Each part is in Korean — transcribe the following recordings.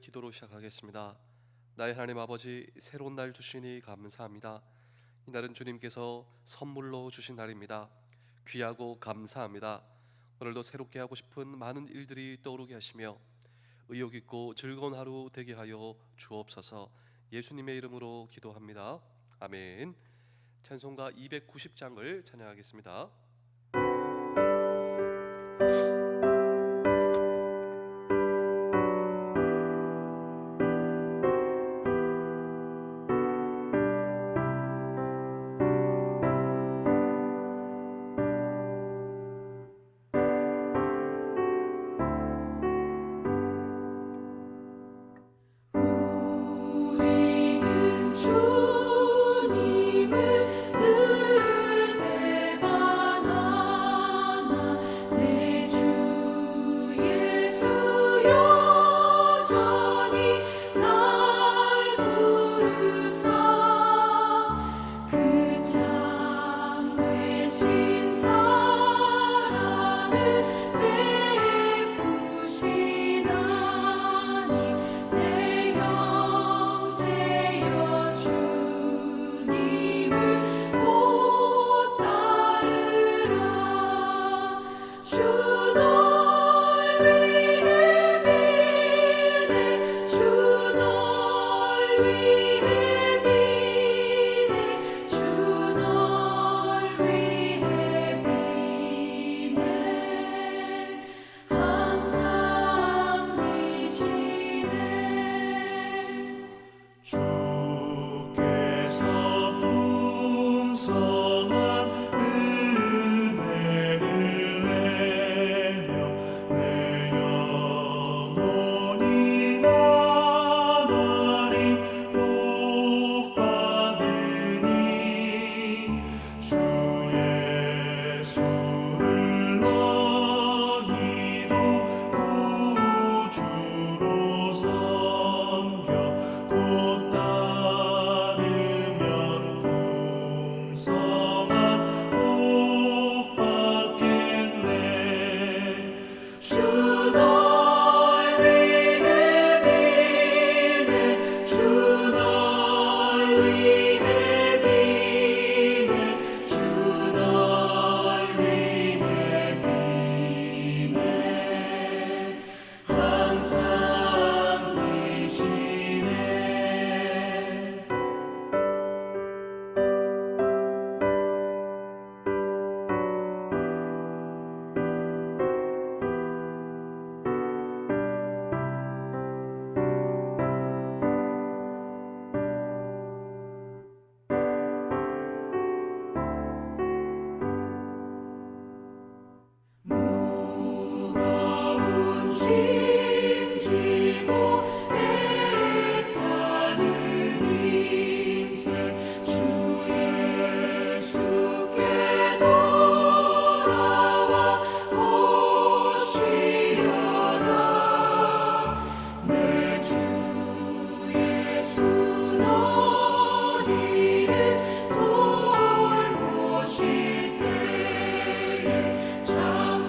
기도로 시작하겠습니다. 나의 하나님 아버지, 새로운 날 주시니 감사합니다. 이 날은 주님께서 선물로 주신 날입니다. 귀하고 감사합니다. 오늘도 새롭게 하고 싶은 많은 일들이 떠오르게 하시며 의욕 있고 즐거운 하루 되게 하여 주옵소서. 예수님의 이름으로 기도합니다. 아멘. 찬송가 290장을 찬양하겠습니다. 우리는 주님을 늘 배반하나 내 주 예수 여전히 날 부르사 그 참 되신 사랑을 베푸시나니 내 형제여 주님을 곧 따르라. 주 널 위해 비네 주 널 위해 비네 주 널 위해 비네 항상 미시네. 주께서 풍성한 은혜를 내려 내 영혼이 나날이 복받으니 주 예수를 너희도 구주로 섬겨 곧 따르면 풍성한 복 받겠네. 주 널 위해 비네 주 널 위해 비네 주 널 위해 비네 항상 미시네. 무거운 짐 지고 애타는 인생 주 예수께 돌아와 오시어라. 내 주 예수 너희를 돌보실 때에 참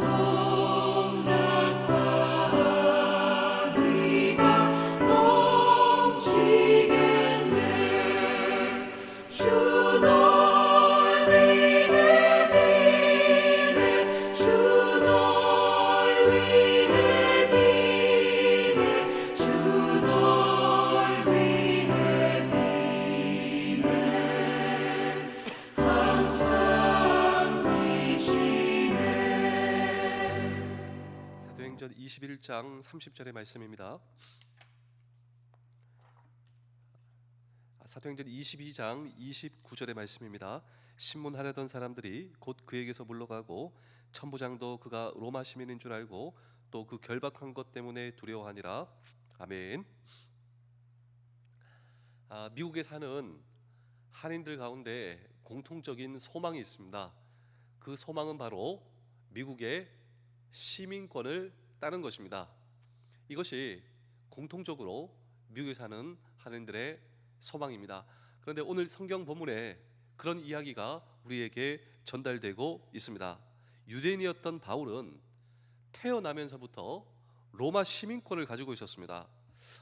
복락과 의가 넘치겠네. 주 널 위해 비네 주 널 위해 비네 주 널 위해 비네 항상 미시네. 사도행전 21장 30절의 말씀입니다. 사도행전 22장 29절의 말씀입니다. 신문하려던 사람들이 곧 그에게서 물러가고 천부장도 그가 로마 시민인 줄 알고 또 그 결박한 것 때문에 두려워하니라. 아멘. 미국에 사는 한인들 가운데 공통적인 소망이 있습니다. 그 소망은 바로 미국의 시민권을 따는 것입니다. 이것이 공통적으로 미국에 사는 한인들의 소망입니다. 그런데 오늘 성경 본문에 그런 이야기가 우리에게 전달되고 있습니다. 유대인이었던 바울은 태어나면서부터 로마 시민권을 가지고 있었습니다.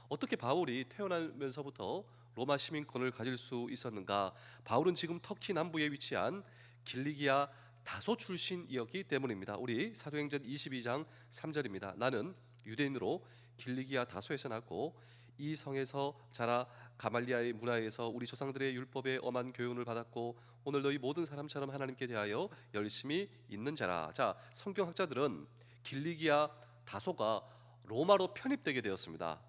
어떻게 바울이 태어나면서부터 로마 시민권을 가질 수 있었는가? 바울은 지금 터키 남부에 위치한 길리기아 다소 출신이었기 때문입니다. 우리 사도행전 22장 3절입니다. 나는 유대인으로 길리기아 다소에서 났고 이 성에서 자라 가말리아의 문화에서 우리 조상들의 율법에 엄한 교훈을 받았고 오늘 너희 모든 사람처럼 하나님께 대하여 열심히 있는 자라. 자, 성경학자들은 길리기아 다소가 로마로 편입되게 되었습니다.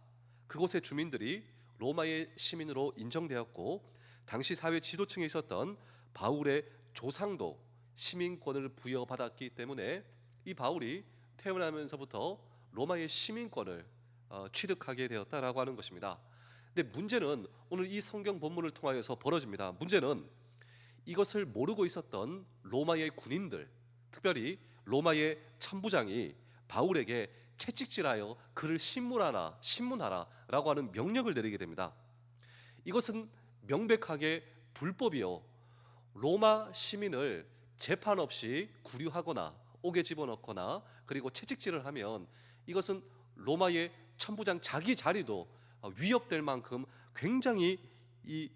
그곳의 주민들이 로마의 시민으로 인정되었고 당시 사회 지도층에 있었던 바울의 조상도 시민권을 부여받았기 때문에 이 바울이 태어나면서부터 로마의 시민권을 취득하게 되었다라고 하는 것입니다. 근데 문제는 오늘 이 성경 본문을 통하여서 벌어집니다. 문제는 이것을 모르고 있었던 로마의 군인들, 특별히 로마의 천부장이 바울에게 채찍질하여 그를 신문하라라고 하는 명령을 내리게 됩니다. 이것은 명백하게 불법이요, 로마 시민을 재판 없이 구류하거나 옥에 집어넣거나 그리고 채찍질을 하면 이것은 로마의 천부장 자기 자리도 위협될 만큼 굉장히 이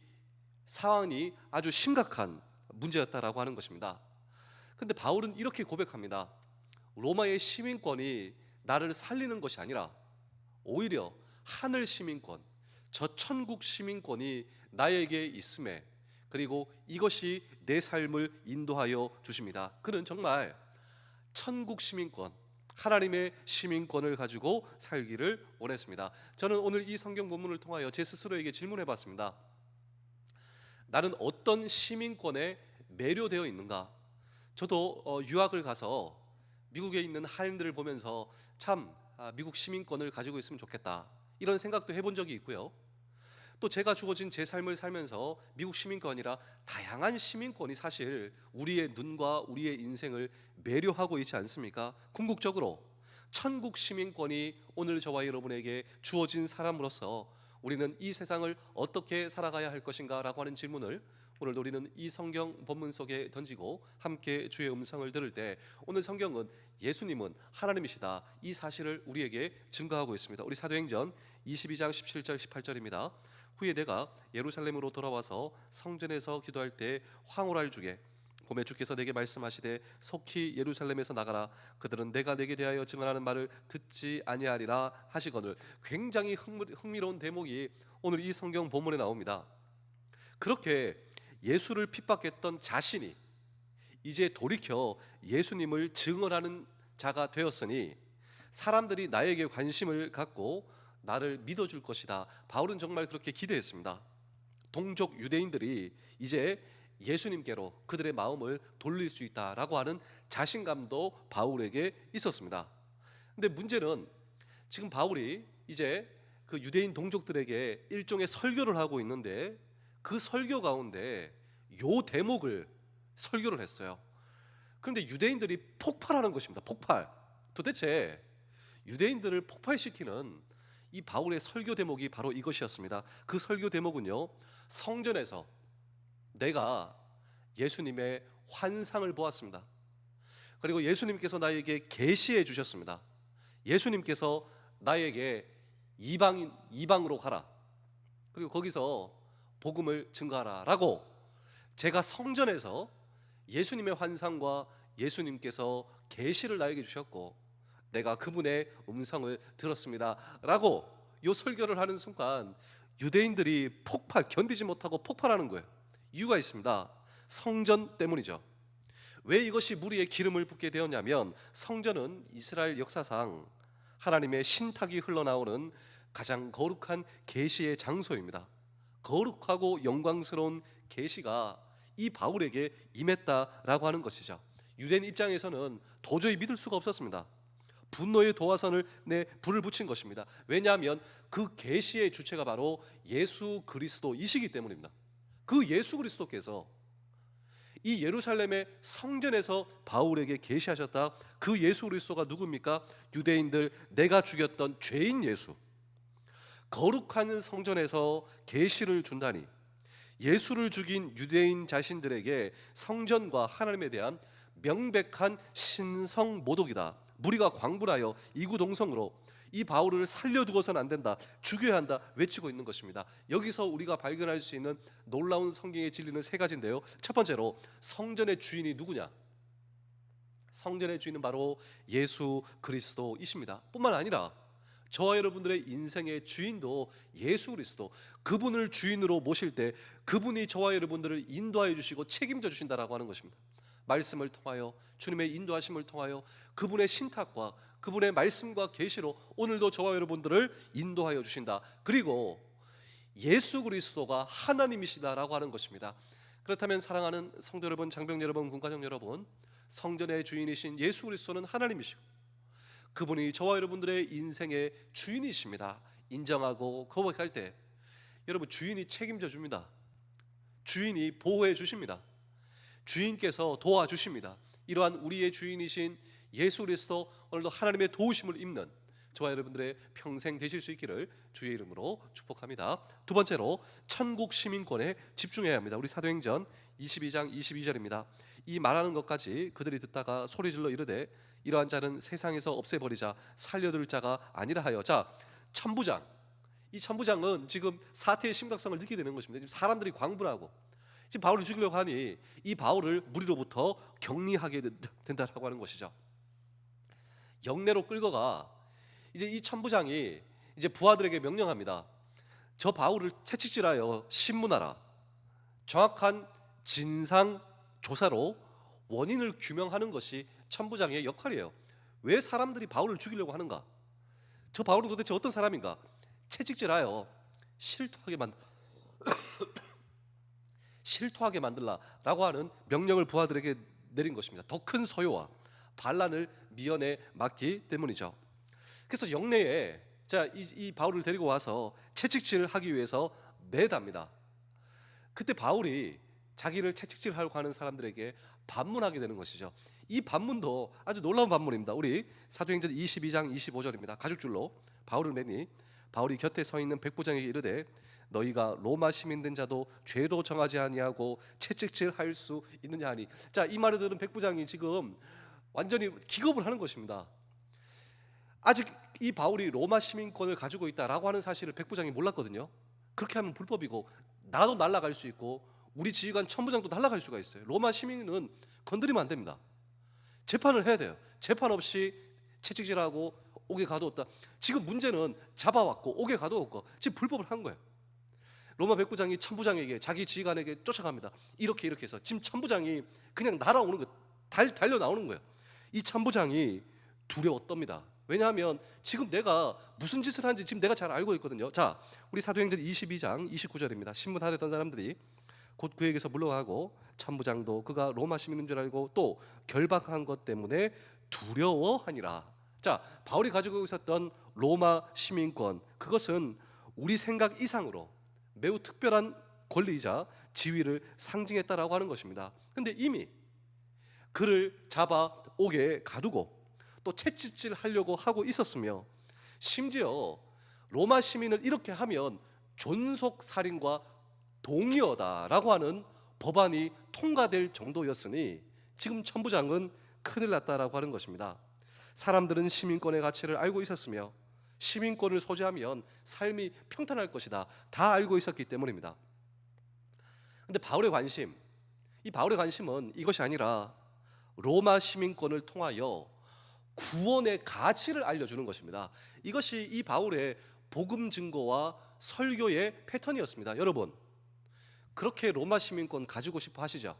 상황이 아주 심각한 문제였다라고 하는 것입니다. 근데 바울은 이렇게 고백합니다. 로마의 시민권이 나를 살리는 것이 아니라 오히려 하늘 시민권, 저 천국 시민권이 나에게 있음에, 그리고 이것이 내 삶을 인도하여 주십니다. 그는 정말 천국 시민권, 하나님의 시민권을 가지고 살기를 원했습니다. 저는 오늘 이 성경 본문을 통하여 제 스스로에게 질문해 봤습니다. 나는 어떤 시민권에 매료되어 있는가? 저도 유학을 가서 미국에 있는 한인들을 보면서 참 미국 시민권을 가지고 있으면 좋겠다, 이런 생각도 해본 적이 있고요. 또 제가 주어진 제 삶을 살면서 미국 시민권이 아니라 다양한 시민권이 사실 우리의 눈과 우리의 인생을 매료하고 있지 않습니까? 궁극적으로 천국 시민권이 오늘 저와 여러분에게 주어진 사람으로서 우리는 이 세상을 어떻게 살아가야 할 것인가 라고 하는 질문을 오늘 우리는 이 성경 본문 속에 던지고 함께 주의 음성을 들을 때, 오늘 성경은 예수님은 하나님이시다, 이 사실을 우리에게 증거하고 있습니다. 우리 사도행전 22장 17절 18절입니다. 후에 내가 예루살렘으로 돌아와서 성전에서 기도할 때 황홀할 주게 봄에 주께서 내게 말씀하시되 속히 예루살렘에서 나가라, 그들은 내가 내게 대하여 증언하는 말을 듣지 아니하리라 하시거늘. 굉장히 흥미로운 대목이 오늘 이 성경 본문에 나옵니다. 그렇게 예수를 핍박했던 자신이 이제 돌이켜 예수님을 증언하는 자가 되었으니 사람들이 나에게 관심을 갖고 나를 믿어줄 것이다. 바울은 정말 그렇게 기대했습니다. 동족 유대인들이 이제 예수님께로 그들의 마음을 돌릴 수 있다라고 하는 자신감도 바울에게 있었습니다. 근데 문제는 지금 바울이 이제 그 유대인 동족들에게 일종의 설교를 하고 있는데 그 설교 가운데 요 대목을 설교를 했어요. 그런데 유대인들이 폭발하는 것입니다. 폭발. 도대체 유대인들을 폭발시키는 이 바울의 설교 대목이 바로 이것이었습니다. 그 설교 대목은요, 성전에서 내가 예수님의 환상을 보았습니다. 그리고 예수님께서 나에게 계시해 주셨습니다. 예수님께서 나에게 이방으로 가라, 그리고 거기서 복음을 증거하라 라고 제가 성전에서 예수님의 환상과 예수님께서 계시를 나에게 주셨고 내가 그분의 음성을 들었습니다 라고 요 설교를 하는 순간 유대인들이 견디지 못하고 폭발하는 거예요. 이유가 있습니다. 성전 때문이죠. 왜 이것이 무리에 기름을 붓게 되었냐면, 성전은 이스라엘 역사상 하나님의 신탁이 흘러나오는 가장 거룩한 계시의 장소입니다. 거룩하고 영광스러운 계시가 이 바울에게 임했다라고 하는 것이죠. 유대인 입장에서는 도저히 믿을 수가 없었습니다. 분노의 도화선을 불을 붙인 것입니다. 왜냐하면 그 계시의 주체가 바로 예수 그리스도이시기 때문입니다. 그 예수 그리스도께서 이 예루살렘의 성전에서 바울에게 계시하셨다. 그 예수 그리스도가 누굽니까? 유대인들 내가 죽였던 죄인 예수. 거룩한 성전에서 계시를 준다니, 예수를 죽인 유대인 자신들에게 성전과 하나님에 대한 명백한 신성 모독이다. 무리가 광분하여 이구동성으로 이 바울을 살려두고서는 안 된다, 죽여야 한다 외치고 있는 것입니다. 여기서 우리가 발견할 수 있는 놀라운 성경의 진리는 세 가지인데요. 첫 번째로 성전의 주인이 누구냐? 성전의 주인은 바로 예수 그리스도이십니다. 뿐만 아니라 저와 여러분들의 인생의 주인도 예수 그리스도, 그분을 주인으로 모실 때 그분이 저와 여러분들을 인도하여 주시고 책임져 주신다라고 하는 것입니다. 말씀을 통하여, 주님의 인도하심을 통하여 그분의 신탁과 그분의 말씀과 계시로 오늘도 저와 여러분들을 인도하여 주신다. 그리고 예수 그리스도가 하나님이시다라고 하는 것입니다. 그렇다면 사랑하는 성도 여러분, 장병 여러분, 군가정 여러분, 성전의 주인이신 예수 그리스도는 하나님이시고 그분이 저와 여러분들의 인생의 주인이십니다. 인정하고 거룩할 때 여러분, 주인이 책임져 줍니다. 주인이 보호해 주십니다. 주인께서 도와주십니다. 이러한 우리의 주인이신 예수 그리스도, 오늘도 하나님의 도우심을 입는 저와 여러분들의 평생 되실 수 있기를 주의 이름으로 축복합니다. 두 번째로 천국 시민권에 집중해야 합니다. 우리 사도행전 22장 22절입니다. 이 말하는 것까지 그들이 듣다가 소리질러 이르되 이러한 자는 세상에서 없애버리자 살려둘 자가 아니라 하여. 자, 천부장, 이 천부장은 지금 사태의 심각성을 느끼게 되는 것입니다. 지금 사람들이 광분하고 지금 바울을 죽이려고 하니 이 바울을 무리로부터 격리하게 된다라고 하는 것이죠. 영내로 끌고가 이제 이 천부장이 이제 부하들에게 명령합니다. 저 바울을 채찍질하여 신문하라. 정확한 진상 조사로 원인을 규명하는 것이 천부장의 역할이에요. 왜 사람들이 바울을 죽이려고 하는가? 저 바울은 도대체 어떤 사람인가? 채찍질하여 실토하게 만들라라고 하는 명령을 부하들에게 내린 것입니다. 더 큰 소요와 반란을 미연에 막기 때문이죠. 그래서 영내에 이 바울을 데리고 와서 채찍질하기 위해서 매답니다. 그때 바울이 자기를 채찍질하려고 하는 사람들에게 반문하게 되는 것이죠. 이 반문도 아주 놀라운 반문입니다. 우리 사도행전 22장 25절입니다. 가죽줄로 바울을 매니 바울이 곁에 서 있는 백부장에게 이르되 너희가 로마 시민된 자도 죄도 정하지 아니하고 채찍질할 수 있느냐 하니. 자, 이 말을 들은 백부장이 지금 완전히 기겁을 하는 것입니다. 아직 이 바울이 로마 시민권을 가지고 있다라고 하는 사실을 백부장이 몰랐거든요. 그렇게 하면 불법이고 나도 날아갈 수 있고 우리 지휘관 천부장도 날아갈 수가 있어요. 로마 시민은 건드리면 안 됩니다. 재판을 해야 돼요. 재판 없이 채찍질하고 옥에 가두었다. 지금 문제는 잡아왔고 옥에 가두었고 지금 불법을 한 거예요. 로마 백부장이 천부장에게, 자기 지휘관에게 쫓아갑니다. 이렇게 해서 지금 천부장이 그냥 날아오는 거, 달려 나오는 거예요. 이 천부장이 두려웠답니다. 왜냐하면 지금 내가 무슨 짓을 하는지 지금 내가 잘 알고 있거든요. 자, 우리 사도행전 22장 29절입니다. 신문하려던 사람들이 곧 그에게서 물러가고 천부장도 그가 로마 시민인 줄 알고 또 결박한 것 때문에 두려워하니라. 자, 바울이 가지고 있었던 로마 시민권, 그것은 우리 생각 이상으로 매우 특별한 권리이자 지위를 상징했다라고 하는 것입니다. 근데 이미 그를 잡아 옥에 가두고 또 채찍질 하려고 하고 있었으며, 심지어 로마 시민을 이렇게 하면 존속살인과 동의어다라고 하는 법안이 통과될 정도였으니 지금 천부장은 큰일 났다라고 하는 것입니다. 사람들은 시민권의 가치를 알고 있었으며 시민권을 소지하면 삶이 평탄할 것이다, 다 알고 있었기 때문입니다. 근데 바울의 관심은 이것이 아니라 로마 시민권을 통하여 구원의 가치를 알려주는 것입니다. 이것이 이 바울의 복음 증거와 설교의 패턴이었습니다. 여러분, 그렇게 로마 시민권 가지고 싶어 하시죠?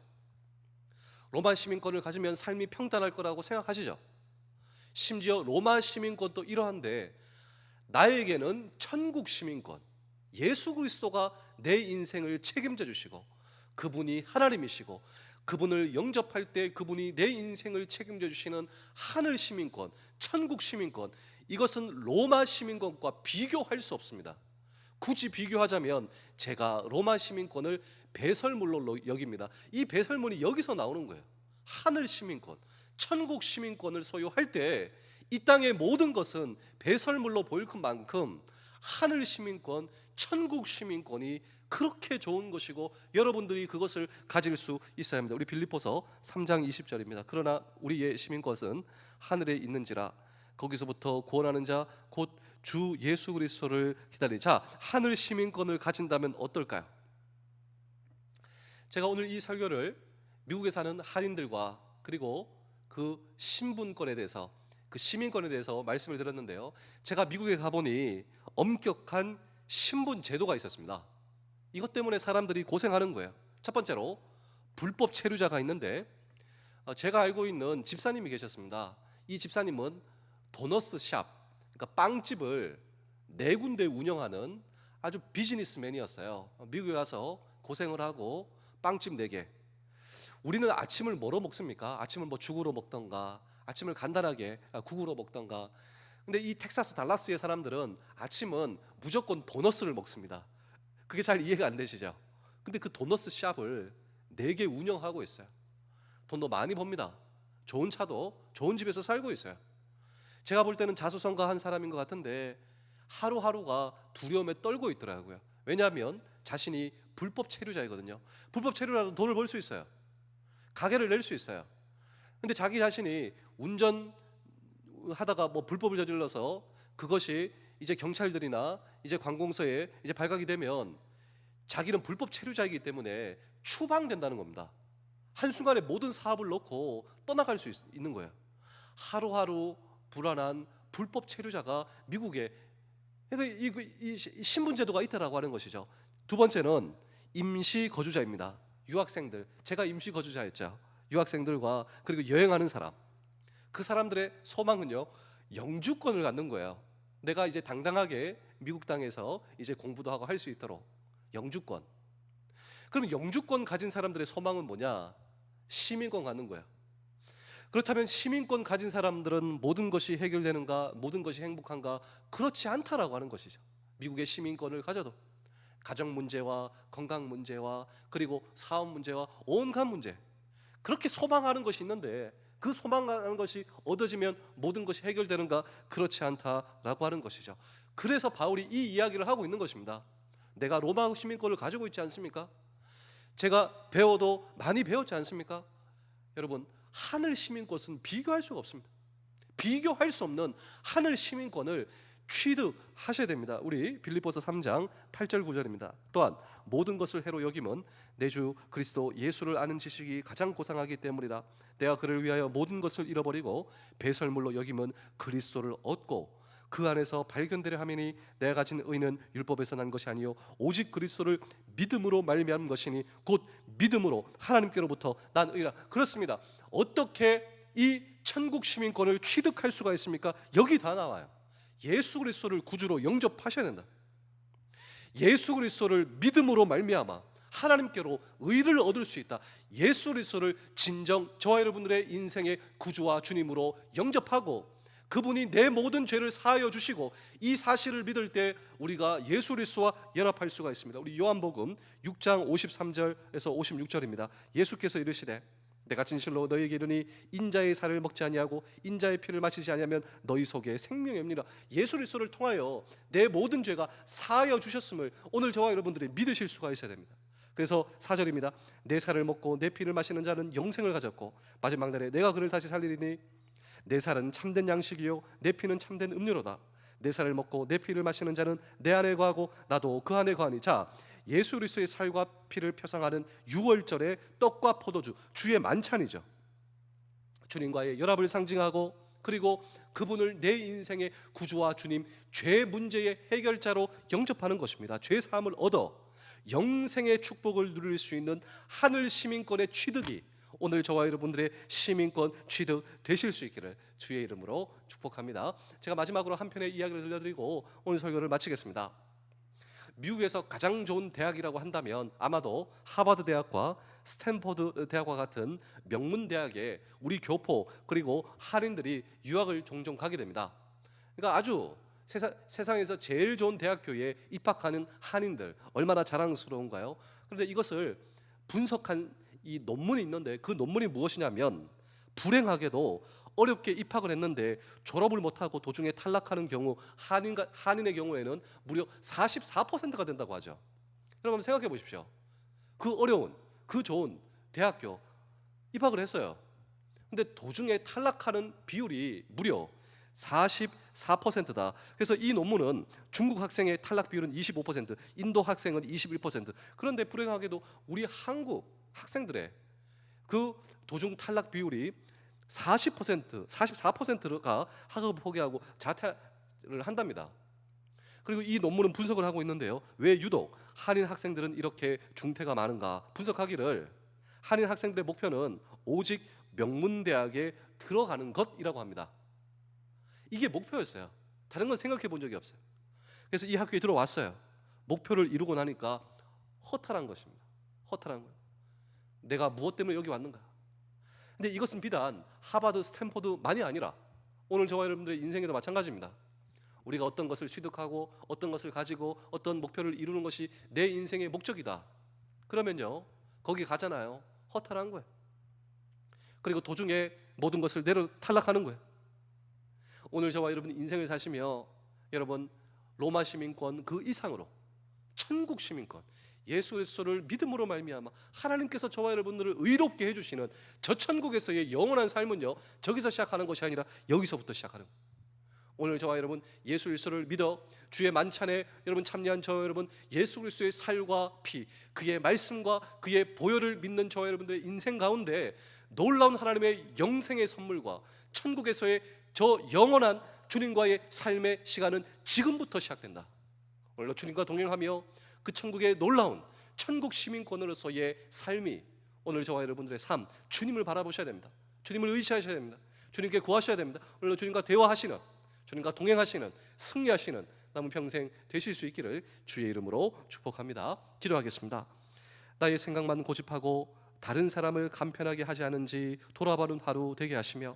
로마 시민권을 가지면 삶이 평탄할 거라고 생각하시죠? 심지어 로마 시민권도 이러한데 나에게는 천국 시민권, 예수 그리스도가 내 인생을 책임져 주시고 그분이 하나님이시고 그분을 영접할 때 그분이 내 인생을 책임져 주시는 하늘 시민권, 천국 시민권, 이것은 로마 시민권과 비교할 수 없습니다. 굳이 비교하자면 제가 로마 시민권을 배설물로 여깁니다. 이 배설물이 여기서 나오는 거예요. 하늘 시민권, 천국 시민권을 소유할 때 이 땅의 모든 것은 배설물로 보일 만큼 하늘 시민권, 천국 시민권이 그렇게 좋은 것이고 여러분들이 그것을 가질 수 있어야 합니다. 우리 빌립보서 3장 20절입니다. 그러나 우리의 시민권은 하늘에 있는지라 거기서부터 구원하는 자 곧 주 예수 그리스도를 기다리니, 자, 하늘 시민권을 가진다면 어떨까요? 제가 오늘 이 설교를 미국에 사는 한인들과 그리고 그 신분권에 대해서, 그 시민권에 대해서 말씀을 드렸는데요, 제가 미국에 가보니 엄격한 신분 제도가 있었습니다. 이것 때문에 사람들이 고생하는 거예요. 첫 번째로 불법 체류자가 있는데, 제가 알고 있는 집사님이 계셨습니다. 이 집사님은 도너스 샵, 그러니까 빵집을 4군데 운영하는 아주 비즈니스맨이었어요. 미국에 가서 고생을 하고 빵집 4개. 우리는 아침을 뭐로 먹습니까? 아침을 뭐 죽으로 먹던가, 아침을 간단하게 국으로 먹던가. 근데 이 텍사스 달라스의 사람들은 아침은 무조건 도너스를 먹습니다. 그게 잘 이해가 안 되시죠? 근데 그 도너스 샵을 4개 운영하고 있어요. 돈도 많이 법니다. 좋은 차도 좋은 집에서 살고 있어요. 제가 볼 때는 자수성가한 사람인 것 같은데 하루하루가 두려움에 떨고 있더라고요. 왜냐하면 자신이 불법 체류자이거든요. 불법 체류라도 돈을 벌 수 있어요. 가게를 낼 수 있어요. 근데 자기 자신이 운전하다가 뭐 불법을 저질러서 그것이 이제 경찰들이나 이제 관공서에 이제 발각이 되면 자기는 불법 체류자이기 때문에 추방된다는 겁니다. 한순간에 모든 사업을 놓고 떠나갈 수 있는 거예요. 하루하루 불안한 불법 체류자가 미국에, 이 신분제도가 있다라고 하는 것이죠. 두 번째는 임시 거주자입니다. 유학생들, 제가 임시 거주자였죠. 유학생들과 그리고 여행하는 사람, 그 사람들의 소망은요, 영주권을 갖는 거예요. 내가 이제 당당하게 미국 땅에서 이제 공부도 하고 할 수 있도록 영주권. 그럼 영주권 가진 사람들의 소망은 뭐냐? 시민권 갖는 거예요. 그렇다면 시민권 가진 사람들은 모든 것이 해결되는가, 모든 것이 행복한가? 그렇지 않다라고 하는 것이죠. 미국의 시민권을 가져도 가정 문제와 건강 문제와 그리고 사업 문제와 온갖 문제, 그렇게 소망하는 것이 있는데 그 소망하는 것이 얻어지면 모든 것이 해결되는가? 그렇지 않다라고 하는 것이죠. 그래서 바울이 이 이야기를 하고 있는 것입니다. 내가 로마 시민권을 가지고 있지 않습니까? 제가 배워도 많이 배웠지 않습니까? 여러분, 하늘 시민권은 비교할 수가 없습니다. 비교할 수 없는 하늘 시민권을 취득하셔야 됩니다. 우리 빌립보서 3장 8절 9절입니다. 또한 모든 것을 해로 여김은 내 주 그리스도 예수를 아는 지식이 가장 고상하기 때문이다. 내가 그를 위하여 모든 것을 잃어버리고 배설물로 여김은 그리스도를 얻고 그 안에서 발견되려 하매니 내가 가진 의는 율법에서 난 것이 아니요 오직 그리스도를 믿음으로 말미암은 것이니 곧 믿음으로 하나님께로부터 난 의라. 그렇습니다. 어떻게 이 천국 시민권을 취득할 수가 있습니까? 여기 다 나와요. 예수 그리스도를 구주로 영접하셔야 된다. 예수 그리스도를 믿음으로 말미암아 하나님께로 의를 얻을 수 있다. 예수 그리스도를 진정 저와 여러분들의 인생의 구주와 주님으로 영접하고 그분이 내 모든 죄를 사하여 주시고 이 사실을 믿을 때 우리가 예수 그리스도와 연합할 수가 있습니다. 우리 요한복음 6장 53절에서 56절입니다. 예수께서 이르시되 내가 진실로 너희에게 이르니 인자의 살을 먹지 아니하고 인자의 피를 마시지 아니하면 너희 속에 생명이 없느니라. 예수 그리스도를 통하여 내 모든 죄가 사하여 주셨음을 오늘 저와 여러분들이 믿으실 수가 있어야 됩니다. 그래서 4절입니다. 내 살을 먹고 내 피를 마시는 자는 영생을 가졌고 마지막 날에 내가 그를 다시 살리리니 내 살은 참된 양식이요 내 피는 참된 음료로다. 내 살을 먹고 내 피를 마시는 자는 내 안에 거하고 나도 그 안에 거하니. 자, 예수 그리스도의 살과 피를 표상하는 6월절의 떡과 포도주, 주의 만찬이죠. 주님과의 연합을 상징하고 그리고 그분을 내 인생의 구주와 주님, 죄 문제의 해결자로 영접하는 것입니다. 죄 사함을 얻어 영생의 축복을 누릴 수 있는 하늘 시민권의 취득이 오늘 저와 여러분들의 시민권 취득 되실 수 있기를 주의 이름으로 축복합니다. 제가 마지막으로 한 편의 이야기를 들려드리고 오늘 설교를 마치겠습니다. 미국에서 가장 좋은 대학이라고 한다면 아마도 하버드 대학과 스탠퍼드 대학과 같은 명문 대학에 우리 교포 그리고 한인들이 유학을 종종 가게 됩니다. 그러니까 아주 세상에서 제일 좋은 대학교에 입학하는 한인들 얼마나 자랑스러운가요? 그런데 이것을 분석한 이 논문이 있는데 그 논문이 무엇이냐면 불행하게도 어렵게 입학을 했는데 졸업을 못하고 도중에 탈락하는 경우 한인의 경우에는 무려 44%가 된다고 하죠. 여러분 생각해 보십시오. 그 어려운 그 좋은 대학교 입학을 했어요. 근데 도중에 탈락하는 비율이 무려 44%다. 그래서 이 논문은 중국 학생의 탈락 비율은 25%, 인도 학생은 21%. 그런데 불행하게도 우리 한국 학생들의 그 도중 탈락 비율이 40%, 44%가 학업을 포기하고 자퇴를 한답니다. 그리고 이 논문은 분석을 하고 있는데요. 왜 유독 한인 학생들은 이렇게 중퇴가 많은가 분석하기를, 한인 학생들의 목표는 오직 명문대학에 들어가는 것이라고 합니다. 이게 목표였어요. 다른 건 생각해 본 적이 없어요. 그래서 이 학교에 들어왔어요. 목표를 이루고 나니까 허탈한 것입니다. 허탈한 거예요. 내가 무엇 때문에 여기 왔는가? 근데 이것은 비단 하버드, 스탠포드만이 아니라 오늘 저와 여러분들의 인생에도 마찬가지입니다. 우리가 어떤 것을 취득하고 어떤 것을 가지고 어떤 목표를 이루는 것이 내 인생의 목적이다. 그러면요, 거기 가잖아요. 허탈한 거예요. 그리고 도중에 모든 것을 내려 탈락하는 거예요. 오늘 저와 여러분 인생을 사시며 여러분 로마 시민권 그 이상으로 천국 시민권, 예수 그리스도를 믿음으로 말미암아 하나님께서 저와 여러분들을 의롭게 해주시는 저 천국에서의 영원한 삶은요, 저기서 시작하는 것이 아니라 여기서부터 시작하는 거예요. 오늘 저와 여러분 예수 그리스도를 믿어 주의 만찬에 여러분 참여한 저와 여러분, 예수 그리스도의 살과 피, 그의 말씀과 그의 보혈을 믿는 저와 여러분들의 인생 가운데 놀라운 하나님의 영생의 선물과 천국에서의 저 영원한 주님과의 삶의 시간은 지금부터 시작된다. 오늘도 주님과 동행하며 그 천국의 놀라운 천국 시민권으로서의 삶이 오늘 저와 여러분들의 삶, 주님을 바라보셔야 됩니다. 주님을 의지하셔야 됩니다. 주님께 구하셔야 됩니다. 오늘도 주님과 대화하시는, 주님과 동행하시는, 승리하시는 남은 평생 되실 수 있기를 주의 이름으로 축복합니다. 기도하겠습니다. 나의 생각만 고집하고 다른 사람을 간편하게 하지 않은지 돌아보는 하루 되게 하시며,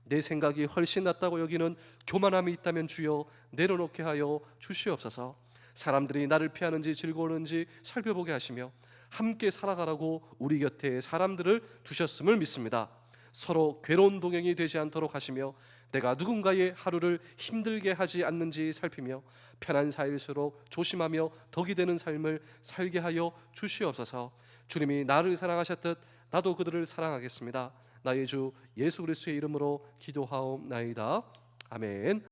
내 생각이 훨씬 낫다고 여기는 교만함이 있다면 주여 내려놓게 하여 주시옵소서. 사람들이 나를 피하는지 즐거우는지 살펴보게 하시며 함께 살아가라고 우리 곁에 사람들을 두셨음을 믿습니다. 서로 괴로운 동행이 되지 않도록 하시며 내가 누군가의 하루를 힘들게 하지 않는지 살피며 편한 사이일수록 조심하며 덕이 되는 삶을 살게 하여 주시옵소서. 주님이 나를 사랑하셨듯 나도 그들을 사랑하겠습니다. 나의 주 예수 그리스도의 이름으로 기도하옵나이다. 아멘.